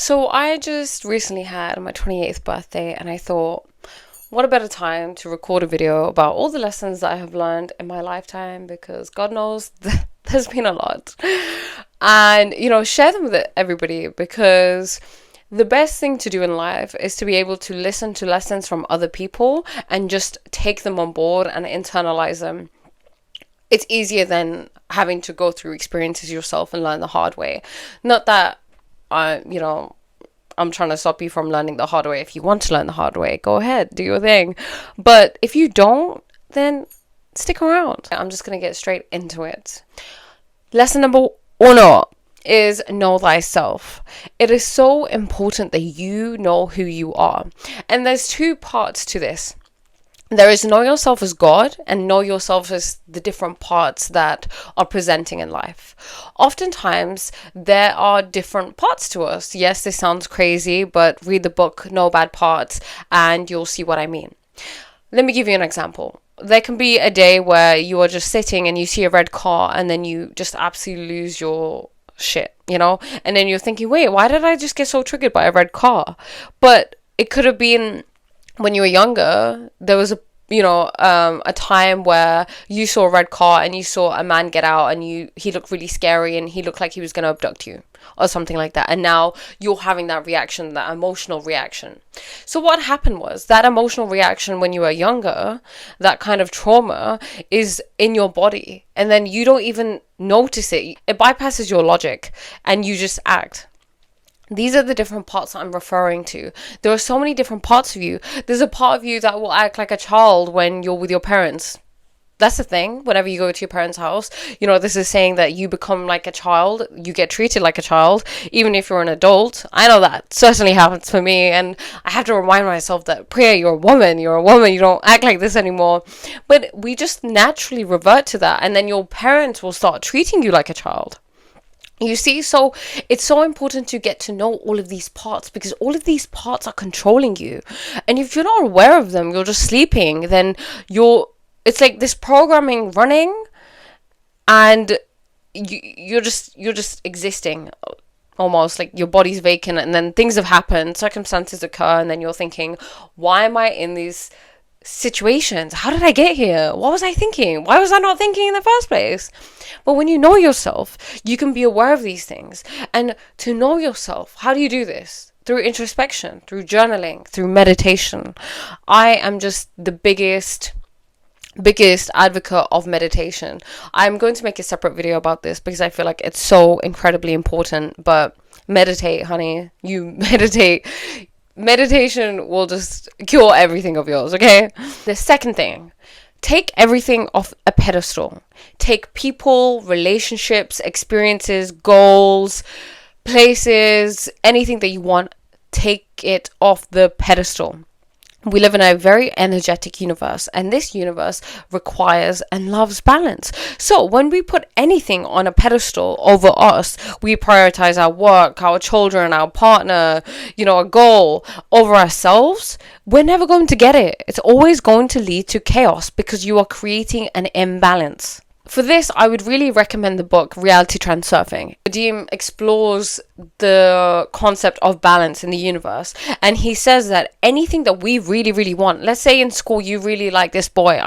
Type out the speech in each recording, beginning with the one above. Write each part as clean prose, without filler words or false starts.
So I just recently had my 28th birthday, and I thought, what a better time to record a video about all the lessons that I have learned in my lifetime, because God knows there's been a lot. And, share them with everybody, because the best thing to do in life is to be able to listen to lessons from other people and just take them on board and internalize them. It's easier than having to go through experiences yourself and learn the hard way. Not that I'm trying to stop you from learning the hard way. If you want to learn the hard way, go ahead, do your thing. But if you don't, then stick around. I'm just going to get straight into it. Lesson number 1 is know thyself. It is so important that you know who you are. And there's 2 parts to this. There is know yourself as God and know yourself as the different parts that are presenting in life. Oftentimes, there are different parts to us. Yes, this sounds crazy, but read the book, No Bad Parts, and you'll see what I mean. Let me give you an example. There can be a day where you are just sitting and you see a red car and then you just absolutely lose your shit, And then you're thinking, wait, why did I just get so triggered by a red car? But it could have been when you were younger, there was a time where you saw a red car and you saw a man get out and he looked really scary and he looked like he was going to abduct you or something like that. And now you're having that reaction, that emotional reaction. So what happened was that emotional reaction when you were younger, that kind of trauma is in your body. And then you don't even notice it. It bypasses your logic and you just act. These are the different parts that I'm referring to. There are so many different parts of you. There's a part of you that will act like a child when you're with your parents. That's the thing. Whenever you go to your parents' house, this is saying that you become like a child. You get treated like a child, even if you're an adult. I know that certainly happens for me. And I have to remind myself that, Priya, you're a woman. You're a woman. You don't act like this anymore. But we just naturally revert to that. And then your parents will start treating you like a child. You see, so it's so important to get to know all of these parts, because all of these parts are controlling you. And if you're not aware of them, you're just sleeping, then it's like this programming running and you're just existing almost, like your body's vacant, and then things have happened, circumstances occur, and then you're thinking, why am I in these situations? How did I get here? What was I thinking? Why was I not thinking in the first place? But when you know yourself, you can be aware of these things. And to know yourself, how do you do this? Through introspection, through journaling, through meditation. I am just the biggest advocate of meditation. I'm going to make a separate video about this because I feel like it's so incredibly important. But meditate, honey. You meditate. Meditation will just cure everything of yours, okay? The second thing, take everything off a pedestal. Take people, relationships, experiences, goals, places, anything that you want, take it off the pedestal. We live in a very energetic universe, and this universe requires and loves balance. So when we put anything on a pedestal over us, we prioritize our work, our children, our partner, a goal over ourselves, we're never going to get it. It's always going to lead to chaos because you are creating an imbalance. For this, I would really recommend the book Reality Transurfing. Vadim explores the concept of balance in the universe, and he says that anything that we really, really want, let's say in school you really like this boy,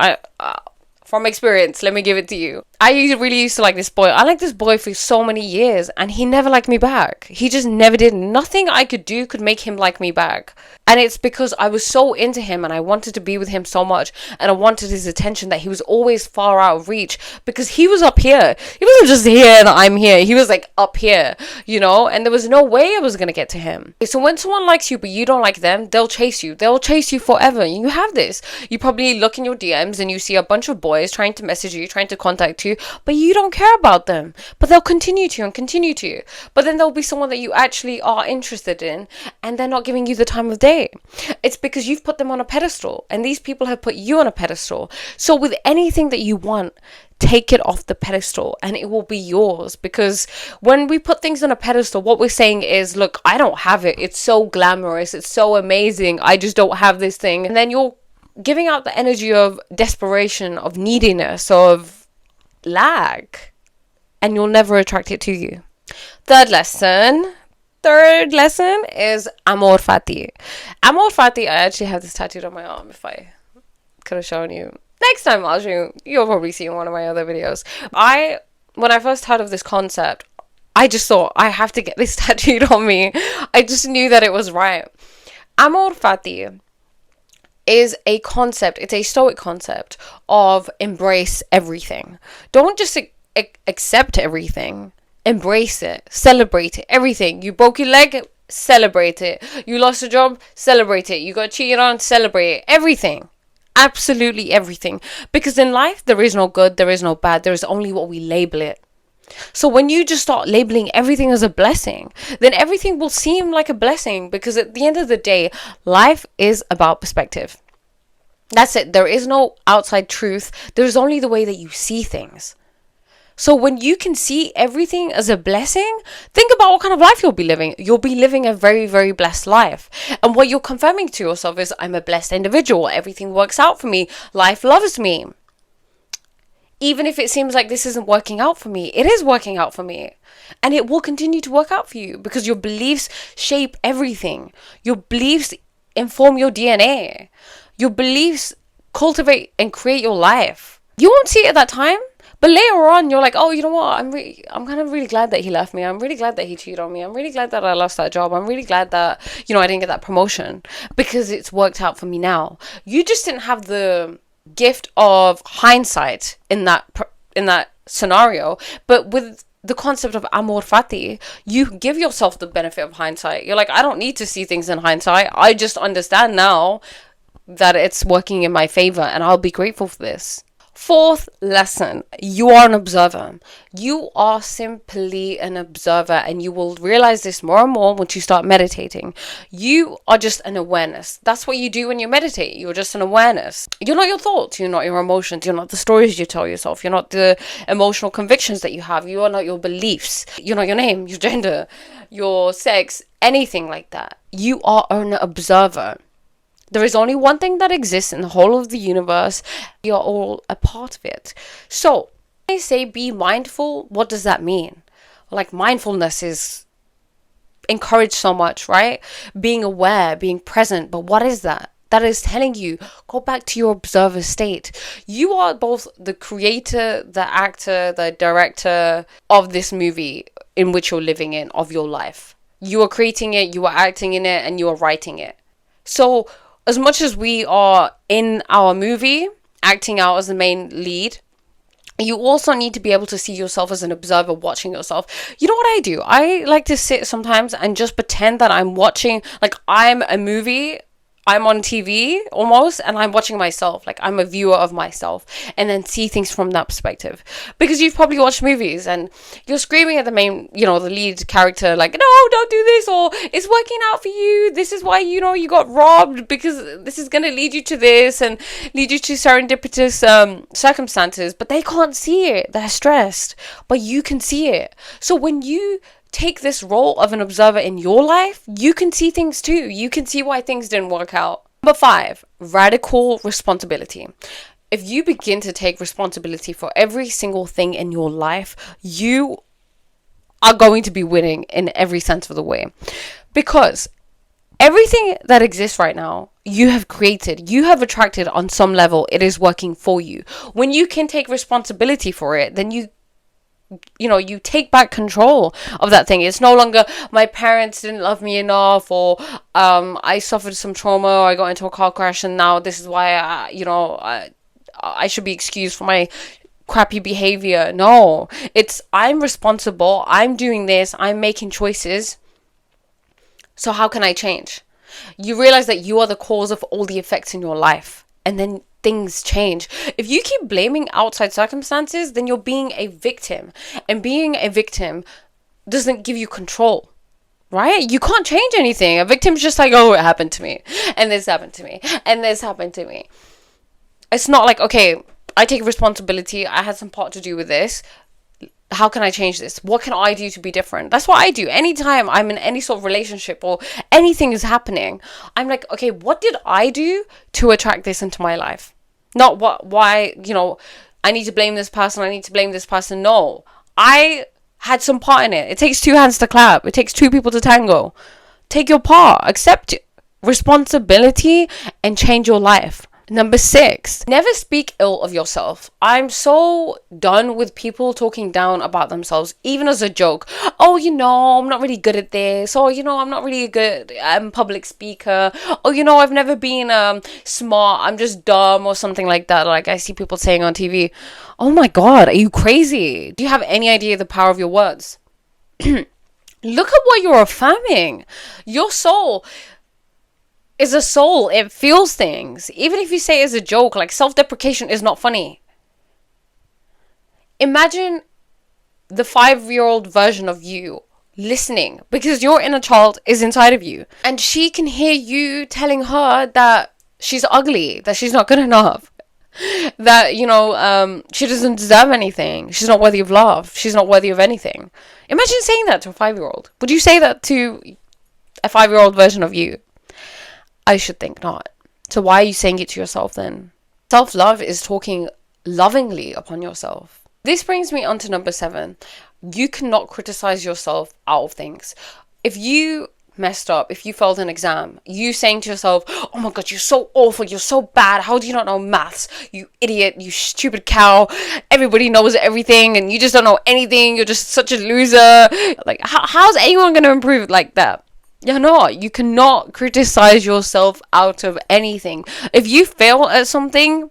from experience, let me give it to you. I really used to like this boy. I liked this boy for so many years, and he never liked me back. He just never did. Nothing I could do could make him like me back. And it's because I was so into him and I wanted to be with him so much and I wanted his attention that he was always far out of reach, because he was up here. He wasn't just here and I'm here. He was like up here, and there was no way I was going to get to him. So when someone likes you but you don't like them, they'll chase you. They'll chase you forever. You have this. You probably look in your DMs and you see a bunch of boys trying to message you, trying to contact you, but you don't care about them. But they'll continue to and continue to. But then there'll be someone that you actually are interested in and they're not giving you the time of day. It's because you've put them on a pedestal, and these people have put you on a pedestal. So with anything that you want, take it off the pedestal and it will be yours. Because when we put things on a pedestal, what we're saying is, look, I don't have it. It's so glamorous. It's so amazing. I just don't have this thing. And then you're giving out the energy of desperation, of neediness, of lack, and you'll never attract it to you. Third lesson, third lesson is amor fati. Amor fati, I actually have this tattooed on my arm. If I could have shown you. Next time I'll show you. You'll probably see in one of my other videos. When I first heard of this concept, I just thought, I have to get this tattooed on me. I just knew that it was right. Amor fati is a concept, it's a stoic concept of embrace everything. Don't just accept everything. Embrace it. Celebrate it. Everything. You broke your leg, celebrate it. You lost a job, celebrate it. You got cheated on, celebrate it. Everything. Absolutely everything. Because in life, there is no good, there is no bad. There is only what we label it. So when you just start labeling everything as a blessing, then everything will seem like a blessing, because at the end of the day, life is about perspective. That's it. There is no outside truth. There's only the way that you see things. So when you can see everything as a blessing, think about what kind of life you'll be living. You'll be living a very, very blessed life. And what you're confirming to yourself is, I'm a blessed individual. Everything works out for me. Life loves me. Even if it seems like this isn't working out for me, it is working out for me. And it will continue to work out for you, because your beliefs shape everything. Your beliefs inform your DNA. Your beliefs cultivate and create your life. You won't see it at that time, but later on, you're like, oh, you know what? I'm kind of really glad that he left me. I'm really glad that he cheated on me. I'm really glad that I lost that job. I'm really glad that, I didn't get that promotion, because it's worked out for me now. You just didn't have the gift of hindsight in that scenario, but with the concept of amor fati, you give yourself the benefit of hindsight. You're like, I don't need to see things in hindsight. I just understand now that it's working in my favor, and I'll be grateful for this. Fourth lesson, you are an observer. You are simply an observer, and you will realize this more and more once you start meditating. You are just an awareness. That's what you do when you meditate. You're just an awareness. You're not your thoughts. You're not your emotions. You're not the stories you tell yourself. You're not the emotional convictions that you have. You are not your beliefs. You're not your name, your gender, your sex, anything like that. You are an observer. There is only one thing that exists in the whole of the universe. You're all a part of it. So, when I say be mindful, what does that mean? Like, mindfulness is encouraged so much, right? Being aware, being present. But what is that? That is telling you, go back to your observer state. You are both the creator, the actor, the director of this movie in which you're living in, of your life. You are creating it, you are acting in it, and you are writing it. So, as much as we are in our movie, acting out as the main lead, you also need to be able to see yourself as an observer watching yourself. You know what I do? I like to sit sometimes and just pretend that I'm watching, like I'm a movie, I'm on TV almost, and I'm watching myself. Like I'm a viewer of myself, and then see things from that perspective. Because you've probably watched movies and you're screaming at the main, the lead character, like, no, don't do this, or it's working out for you. This is why, you got robbed, because this is going to lead you to this and lead you to serendipitous circumstances. But they can't see it. They're stressed, but you can see it. So when you take this role of an observer in your life, you can see things too. You can see why things didn't work out. Number 5, radical responsibility. If you begin to take responsibility for every single thing in your life, you are going to be winning in every sense of the way. Because everything that exists right now, you have created, you have attracted on some level, it is working for you. When you can take responsibility for it, then you take back control of that thing. It's no longer my parents didn't love me enough, or I suffered some trauma, or I got into a car crash, and now this is why I should be excused for my crappy behavior. No, it's I'm responsible. I'm doing this. I'm making choices. So how can I change? You realize that you are the cause of all the effects in your life, and then things change. If you keep blaming outside circumstances, then you're being a victim. And being a victim doesn't give you control, right? You can't change anything. A victim's just like, oh, it happened to me. And this happened to me. And this happened to me. It's not like, okay, I take responsibility. I had some part to do with this. How can I change this? What can I do to be different? That's what I do. Anytime I'm in any sort of relationship or anything is happening, I'm like, okay, what did I do to attract this into my life? Not why, I need to blame this person. I need to blame this person. No, I had some part in it. It takes two hands to clap. It takes two people to tango. Take your part. Accept responsibility and change your life. Number 6, never speak ill of yourself. I'm so done with people talking down about themselves, even as a joke. Oh, I'm not really good at this. Oh, I'm not really a good public speaker. Oh, I've never been smart. I'm just dumb or something like that. Like I see people saying on TV. Oh my God, are you crazy? Do you have any idea the power of your words? Look at what you're affirming. Your soul is a soul. It feels things. Even if you say it as a joke, like self-deprecation is not funny. Imagine the 5-year-old version of you listening, because your inner child is inside of you, and she can hear you telling her that she's ugly, that she's not good enough, that she doesn't deserve anything, she's not worthy of love, she's not worthy of anything. Imagine saying that to a 5-year-old. Would you say that to a 5-year-old version of you? I should think not. So why are you saying it to yourself then? Self-love is talking lovingly upon yourself. This brings me on to number 7. You cannot criticize yourself out of things. If you messed up, if you failed an exam, you saying to yourself, oh my God, you're so awful, you're so bad, how do you not know maths, you idiot, you stupid cow, everybody knows everything and you just don't know anything, you're just such a loser. Like, how's anyone going to improve like that? You're not. You cannot criticize yourself out of anything. If you fail at something,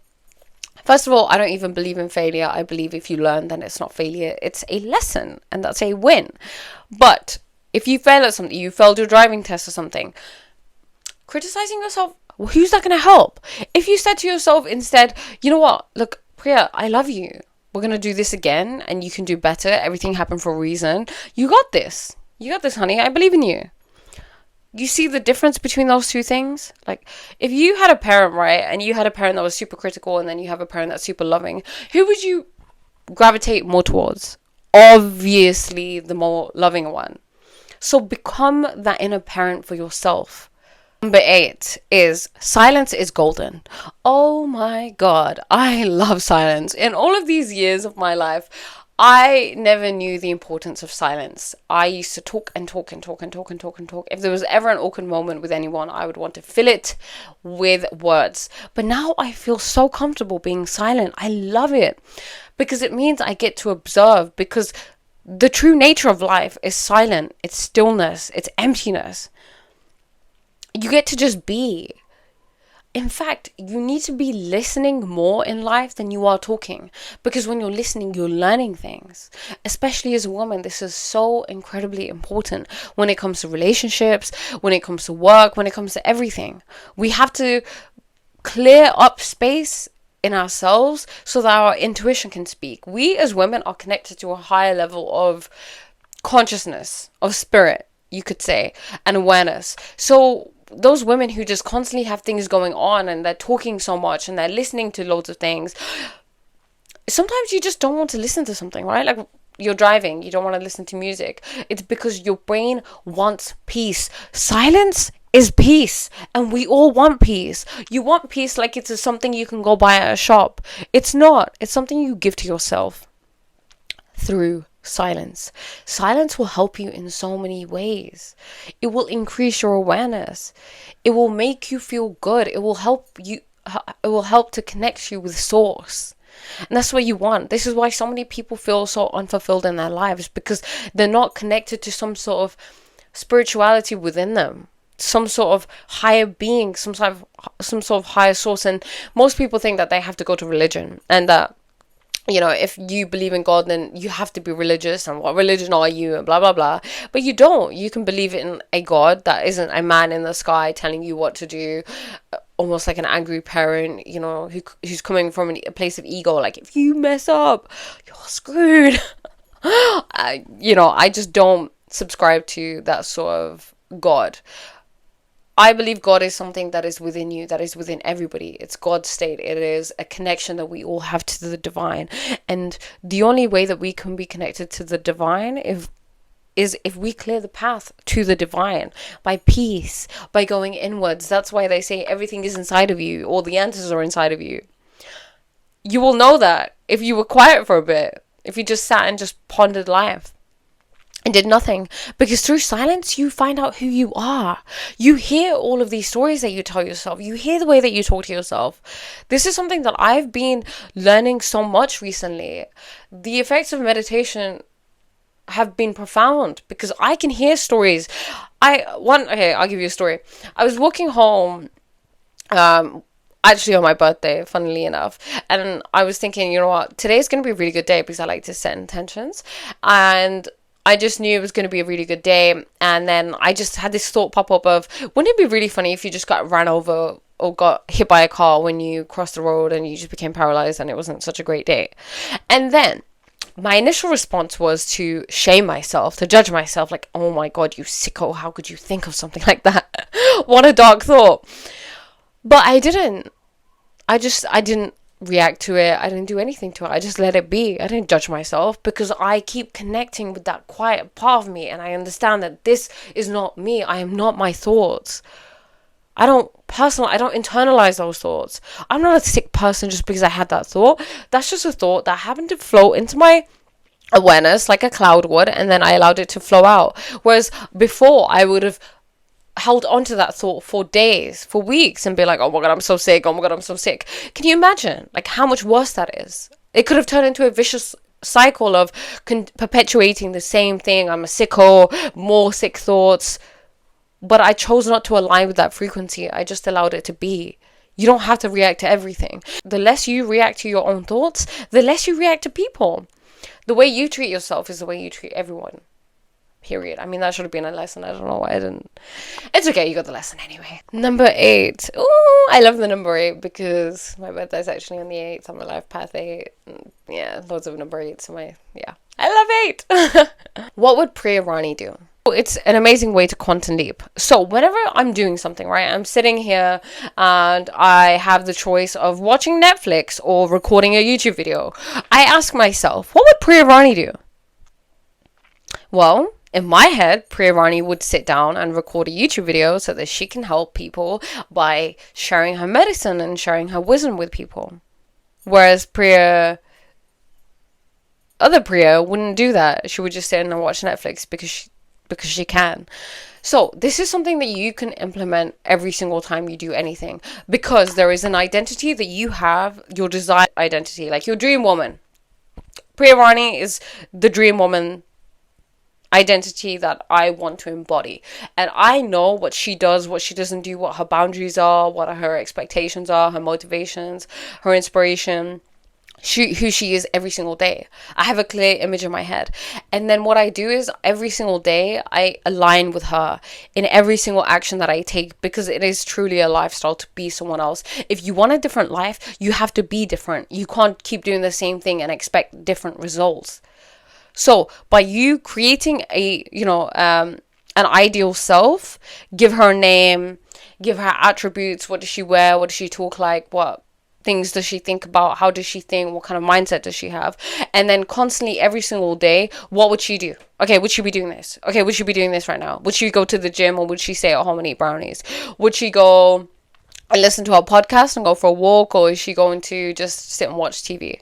first of all, I don't even believe in failure. I believe if you learn, then it's not failure. It's a lesson, and that's a win. But if you fail at something, you failed your driving test or something, criticizing yourself, well, who's that going to help? If you said to yourself instead, you know what? Look, Priya, I love you. We're going to do this again, and you can do better. Everything happened for a reason. You got this. You got this, honey. I believe in you. You see the difference between those two things? Like, if you had a parent, right, and you had a parent that was super critical, and then you have a parent that's super loving, who would you gravitate more towards? Obviously, the more loving one. So become that inner parent for yourself. Number 8 is silence is golden. Oh my God, I love silence. In all of these years of my life, I never knew the importance of silence. I used to talk and talk and talk and talk and talk and talk. If there was ever an awkward moment with anyone, I would want to fill it with words. But now I feel so comfortable being silent. I love it because it means I get to observe, because the true nature of life is silent. It's stillness. It's emptiness. You get to just be. In fact, you need to be listening more in life than you are talking, because when you're listening, you're learning things. Especially as a woman, this is so incredibly important when it comes to relationships, when it comes to work, when it comes to everything. We have to clear up space in ourselves so that our intuition can speak. We as women are connected to a higher level of consciousness, of spirit, you could say, and awareness. So those women who just constantly have things going on and they're talking so much and they're listening to loads of things, sometimes you just don't want to listen to something, right? Like, you're driving, you don't want to listen to music. It's because your brain wants peace. Silence is peace, and we all want peace. You want peace like it's something you can go buy at a shop. It's not. It's something you give to yourself through silence. Silence will help you in so many ways. It will increase your awareness. It will make you feel good. It will help you. It will help to connect you with source. And that's what you want. This is why so many people feel so unfulfilled in their lives, because they're not connected to some sort of spirituality within them, some sort of higher being, some sort of higher source. And most people think that they have to go to religion, and that, you know, if you believe in God, then you have to be religious, and what religion are you, and blah blah blah. But you don't. You can believe in a God that isn't a man in the sky telling you what to do, almost like an angry parent, you know, who's coming from a place of ego, like, if you mess up, you're screwed. I just don't subscribe to that sort of God. I believe God is something that is within you, that is within everybody. It's God's state. It is a connection that we all have to the divine. And the only way that we can be connected to the divine is if we clear the path to the divine by peace, by going inwards. That's why they say everything is inside of you. All the answers are inside of you. You will know that if you were quiet for a bit, if you just sat and just pondered life. and did nothing, because through silence you find out who you are. You hear all of these stories that you tell yourself, you hear the way that you talk to yourself. This is something that I've been learning so much recently. The effects of meditation have been profound, because I can hear stories. I'll give you a story. I was walking home actually on my birthday, funnily enough, and I was thinking, you know what, today's going to be a really good day, because I like to set intentions, and I just knew it was going to be a really good day. And then I just had this thought pop up of, wouldn't it be really funny if you just got ran over or got hit by a car when you crossed the road and you just became paralyzed and it wasn't such a great day? And then my initial response was to shame myself, to judge myself, like, oh my God, you sicko, how could you think of something like that? What a dark thought. But I didn't. I didn't react to it. I didn't do anything to it. I just let it be. I didn't judge myself, because I keep connecting with that quiet part of me, and I understand that this is not me. I am not my thoughts. I don't internalize those thoughts. I'm not a sick person just because I had that thought. That's just a thought that happened to float into my awareness like a cloud would, and then I allowed it to flow out. Whereas before, I would have held onto that thought for days, for weeks, and be like, oh my God, I'm so sick. Oh my God, I'm so sick. Can you imagine like how much worse that is? It could have turned into a vicious cycle of perpetuating the same thing. I'm a sicko, more sick thoughts. But I chose not to align with that frequency. I just allowed it to be. You don't have to react to everything. The less you react to your own thoughts, the less you react to people. The way you treat yourself is the way you treat everyone. Period. I mean, that should have been a lesson. I don't know why I didn't. It's okay, you got the lesson anyway. Number 8. Ooh, I love the number 8, because my birthday is actually on the 8th. I'm a life path 8. Yeah, loads of number 8s. I love 8. What would Prani do? It's an amazing way to quantum leap. So whenever I'm doing something, right, I'm sitting here and I have the choice of watching Netflix or recording a YouTube video. I ask myself, what would Prani do? Well, in my head, Prani would sit down and record a YouTube video so that she can help people by sharing her medicine and sharing her wisdom with people. Whereas other Priya wouldn't do that. She would just sit and watch Netflix because she can. So this is something that you can implement every single time you do anything, because there is an identity that you have, your desired identity, like your dream woman. Prani is the dream woman identity that I want to embody, and I know what she does, what she doesn't do, what her boundaries are, what her expectations are, her motivations, her inspiration, who she is every single day. I have a clear image in my head, and then what I do is every single day I align with her in every single action that I take, because it is truly a lifestyle to be someone else. If you want a different life, you have to be different. You can't keep doing the same thing and expect different results. So by you creating an ideal self, give her a name, give her attributes. What does she wear? What does she talk like? What things does she think about? How does she think? What kind of mindset does she have? And then constantly every single day, what would she do? Okay, would she be doing this? Okay, would she be doing this right now? Would she go to the gym, or would she stay at home and eat brownies? Would she go and listen to a podcast and go for a walk, or is she going to just sit and watch TV?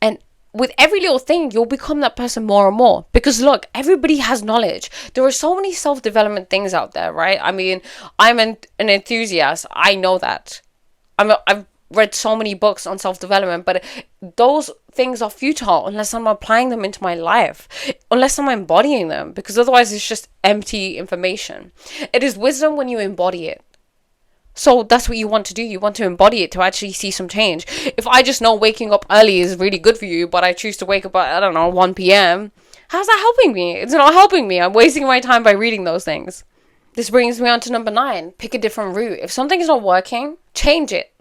And with every little thing, you'll become that person more and more. Because look, everybody has knowledge. There are so many self-development things out there, right? I mean, I'm an enthusiast. I know that. I've read so many books on self-development, but those things are futile unless I'm applying them into my life, unless I'm embodying them, because otherwise it's just empty information. It is wisdom when you embody it. So that's what you want to do. You want to embody it to actually see some change. If I just know waking up early is really good for you, but I choose to wake up at, 1 p.m., how's that helping me? It's not helping me. I'm wasting my time by reading those things. This brings me on to number 9. Pick a different route. If something is not working, change it.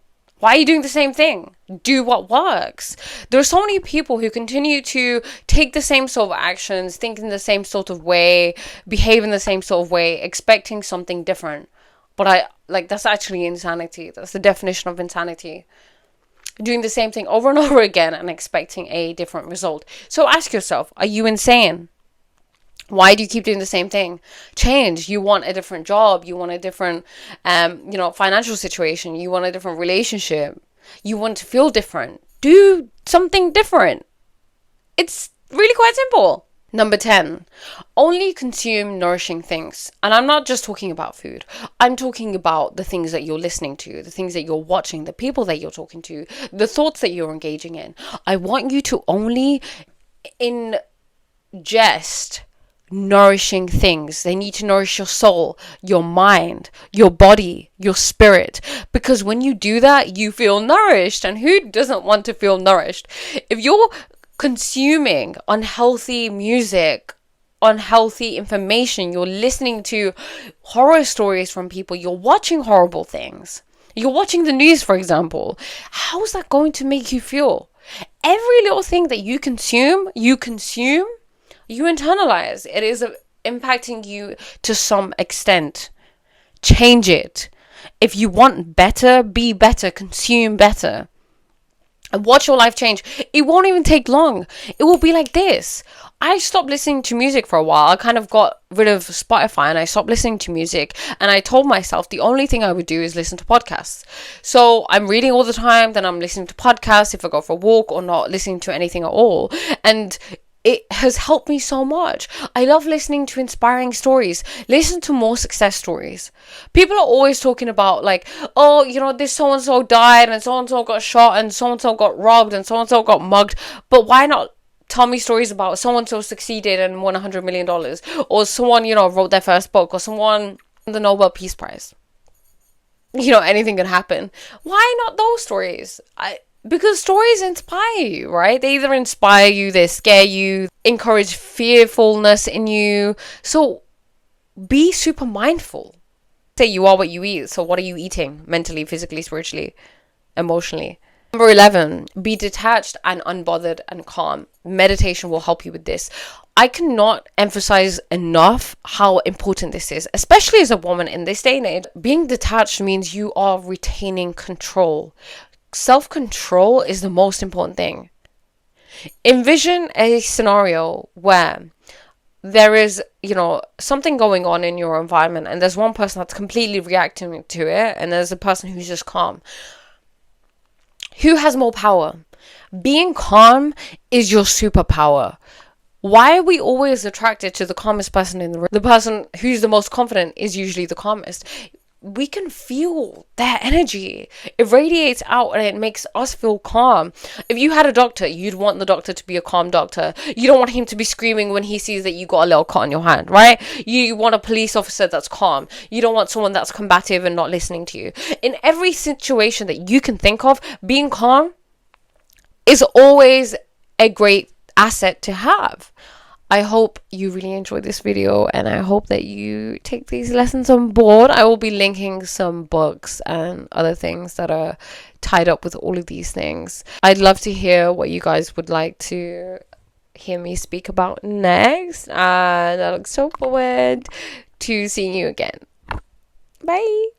Why are you doing the same thing? Do what works. There are so many people who continue to take the same sort of actions, think in the same sort of way, behave in the same sort of way, expecting something different. But that's actually insanity. That's the definition of insanity. Doing the same thing over and over again and expecting a different result. So ask yourself, are you insane? Why do you keep doing the same thing? Change. You want a different job. You want a different, financial situation. You want a different relationship. You want to feel different. Do something different. It's really quite simple. Number 10, only consume nourishing things. And I'm not just talking about food. I'm talking about the things that you're listening to, the things that you're watching, the people that you're talking to, the thoughts that you're engaging in. I want you to only ingest nourishing things. They need to nourish your soul, your mind, your body, your spirit. Because when you do that, you feel nourished. And who doesn't want to feel nourished? If you're consuming unhealthy music, unhealthy information, you're listening to horror stories from people, you're watching horrible things, you're watching the news, for example, how is that going to make you feel? Every little thing that you consume, you internalize. It is impacting you to some extent. Change it. If you want better, be better, consume better. And watch your life change. It won't even take long. It will be like this. I stopped listening to music for a while. I kind of got rid of Spotify and I stopped listening to music. And I told myself the only thing I would do is listen to podcasts. So I'm reading all the time, then I'm listening to podcasts if I go for a walk, or not listening to anything at all. And it has helped me so much. I love listening to inspiring stories. Listen to more success stories. People are always talking about like, oh, this so-and-so died and so-and-so got shot and so-and-so got robbed and so-and-so got mugged. But why not tell me stories about so-and-so succeeded and won $100 million? Or someone, wrote their first book, or someone won the Nobel Peace Prize. Anything can happen. Why not those stories? Because stories inspire you, right? They either inspire you, they scare you, encourage fearfulness in you. So be super mindful. Say you are what you eat. So what are you eating? Mentally, physically, spiritually, emotionally. Number 11, be detached and unbothered and calm. Meditation will help you with this. I cannot emphasize enough how important this is, especially as a woman in this day and age. Being detached means you are retaining control. Self-control is the most important thing. Envision a scenario where there is, something going on in your environment and there's one person that's completely reacting to it and there's a person who's just calm. Who has more power? Being calm is your superpower. Why are we always attracted to the calmest person in the room? The person who's the most confident is usually the calmest. We can feel their energy. It radiates out and it makes us feel calm. If you had a doctor, you'd want the doctor to be a calm doctor. You don't want him to be screaming when he sees that you got a little cut on your hand, right? You want a police officer that's calm. You don't want someone that's combative and not listening to you. In every situation that you can think of, being calm is always a great asset to have. I hope you really enjoyed this video and I hope that you take these lessons on board. I will be linking some books and other things that are tied up with all of these things. I'd love to hear what you guys would like to hear me speak about next, and I look so forward to seeing you again. Bye.